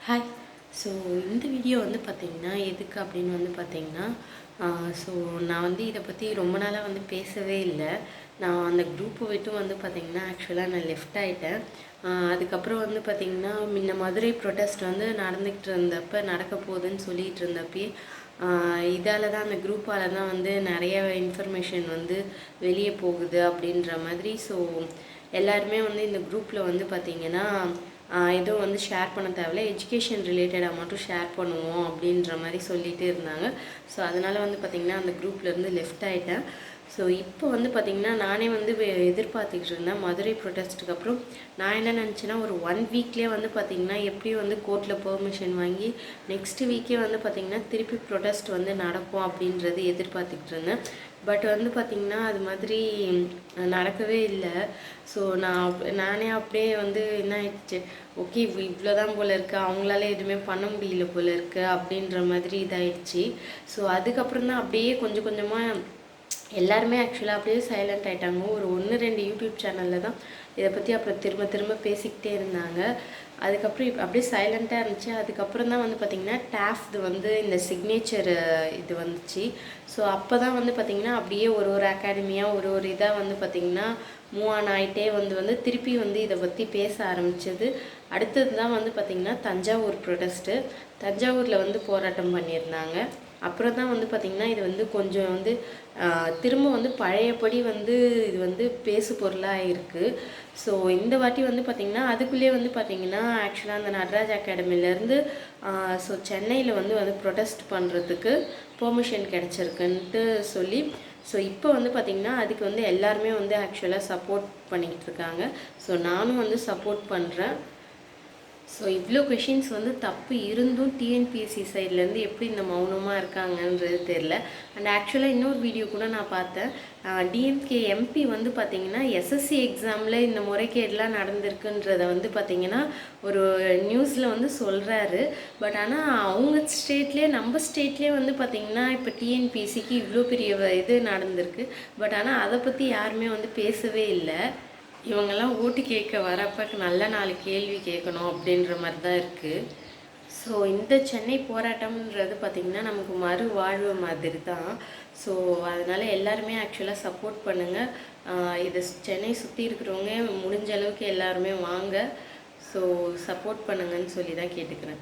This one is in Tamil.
ஹாய். ஸோ இந்த வீடியோ வந்து பார்த்திங்கன்னா எதுக்கு அப்படின்னு வந்து பார்த்திங்கன்னா ஸோ நான் வந்து இதை பற்றி ரொம்ப நாளாக வந்து பேசவே இல்லை. நான் அந்த குரூப்பை விட்டு வந்து பார்த்திங்கன்னா ஆக்சுவலாக நான் லெஃப்ட் ஆகிட்டேன். அதுக்கப்புறம் வந்து பார்த்திங்கன்னா முன்ன மதுரை ப்ரொட்டஸ்ட் வந்து நடந்துக்கிட்டு இருந்தப்போ நடக்க போகுதுன்னு சொல்லிகிட்டு இருந்தப்பயே இதால் தான் அந்த குரூப்பால் தான் வந்து நிறைய இன்ஃபர்மேஷன் வந்து வெளியே போகுது அப்படின்ற மாதிரி. ஸோ எல்லாருமே வந்து இந்த குரூப்பில் வந்து பார்த்திங்கன்னா எதுவும் வந்து ஷேர் பண்ண தேவையில்ல, எஜுகேஷன் ரிலேட்டடாக மட்டும் ஷேர் பண்ணுவோம் அப்படின்ற மாதிரி சொல்லிகிட்டே இருந்தாங்க. ஸோ அதனால் வந்து பார்த்திங்கன்னா அந்த குரூப்லேருந்து லெஃப்ட் ஆகிட்டேன். ஸோ இப்போ வந்து பார்த்திங்கன்னா நானே வந்து எதிர்பார்த்துக்கிட்டு இருந்தேன் மதுரை ப்ரொட்டஸ்ட்டுக்கு அப்புறம். நான் என்ன நினச்சேன்னா ஒரு 1 வீக்லேயே வந்து பார்த்திங்கன்னா எப்படியும் வந்து கோர்ட்டில் பெர்மிஷன் வாங்கி நெக்ஸ்ட் வீக்கே வந்து பார்த்திங்கன்னா திருப்பி ப்ரொட்டஸ்ட் வந்து நடக்கும் அப்படின்றது எதிர்பார்த்துக்கிட்டு இருந்தேன். பட் வந்து பார்த்திங்கன்னா அது மாதிரி நடக்கவே இல்லை. ஸோ நானே அப்படியே வந்து என்ன ஆயிடுச்சு, ஓகே இவ்வளோதான் போல் இருக்குது, அவங்களால எதுவுமே பண்ண முடியல போல் இருக்குது அப்படின்ற மாதிரி இதாகிடுச்சு. ஸோ அதுக்கப்புறம் தான் அப்படியே கொஞ்சம் கொஞ்சமாக எல்லாருமே ஆக்சுவலாக அப்படியே சைலண்ட் ஆகிட்டாங்க. ஒரு 1-2 யூடியூப் சேனலில் தான் இதை பற்றி அப்புறம் திரும்ப திரும்ப பேசிக்கிட்டே இருந்தாங்க. அதுக்கப்புறம் அப்படியே சைலண்ட்டாக இருந்துச்சு. அதுக்கப்புறம் தான் வந்து பார்த்திங்கன்னா டேஃப்து வந்து இந்த சிக்னேச்சர் இது வந்துச்சு. ஸோ அப்போ தான் வந்து பார்த்திங்கன்னா அப்படியே ஒரு அகாடமியாக ஒரு இதாக வந்து பார்த்திங்கன்னா மூவ் ஆன் ஆகிட்டே வந்து திருப்பி வந்து இதை பற்றி பேச ஆரம்பித்தது. அடுத்தது தான் வந்து பார்த்திங்கன்னா தஞ்சாவூர் ப்ரொட்டஸ்ட்டு. தஞ்சாவூரில் வந்து போராட்டம் பண்ணியிருந்தாங்க. அப்புறம் தான் வந்து பார்த்திங்கன்னா இது வந்து கொஞ்சம் வந்து திரும்ப வந்து பழையபடி வந்து இது வந்து பேசு பொருளாக இருக்குது. ஸோ இந்த வாட்டி வந்து பார்த்திங்கன்னா அதுக்குள்ளேயே வந்து பார்த்திங்கன்னா ஆக்சுவலாக அந்த நடராஜ் அகாடமிலேருந்து ஸோ சென்னையில் வந்து ப்ரொட்டஸ்ட் பண்ணுறதுக்கு பெர்மிஷன் கிடச்சிருக்குன்ட்டு சொல்லி, ஸோ இப்போ வந்து பார்த்திங்கன்னா அதுக்கு வந்து எல்லாருமே வந்து ஆக்சுவலாக சப்போர்ட் பண்ணிக்கிட்டு இருக்காங்க. ஸோ நானும் வந்து சப்போர்ட் பண்ணுறேன். ஸோ இவ்வளோ கொஷின்ஸ் வந்து தப்பு இருந்தும் டிஎன்பிஎஸ்சி சைட்லேருந்து எப்படி இந்த மௌனமாக இருக்காங்கன்றது தெரில. அண்ட் ஆக்சுவலாக இன்னொரு வீடியோ கூட நான் பார்த்தேன். டிஎம்கே எம்பி வந்து பார்த்திங்கன்னா எஸ்எஸ்சி எக்ஸாமில் இந்த முறைகேடெலாம் நடந்திருக்குன்றத வந்து பார்த்திங்கன்னா ஒரு நியூஸில் வந்து சொல்கிறாரு. பட் ஆனால் அவங்க ஸ்டேட்லேயே நம்ம ஸ்டேட்லேயே வந்து பார்த்திங்கன்னா இப்போ டிஎன்பிஎஸ்சிக்கு இவ்வளோ பெரிய இது நடந்திருக்கு. பட் ஆனால் அதை பற்றி யாருமே வந்து பேசவே இல்லை. இவங்கெல்லாம் ஓட்டு கேட்க வரப்போ நல்ல 4 கேள்வி கேட்கணும் அப்படின்ற மாதிரி தான் இருக்குது. ஸோ இந்த சென்னை போராட்டம்ன்றது பார்த்திங்கன்னா நமக்கு மறுவாழ்வு மாதிரி தான். ஸோ அதனால் எல்லாருமே ஆக்சுவலாக சப்போர்ட் பண்ணுங்கள். இதை சென்னை சுற்றி இருக்கிறவங்க முடிஞ்ச அளவுக்கு எல்லாருமே வாங்க. ஸோ சப்போர்ட் பண்ணுங்கன்னு சொல்லி தான் கேட்டுக்கிறேன்.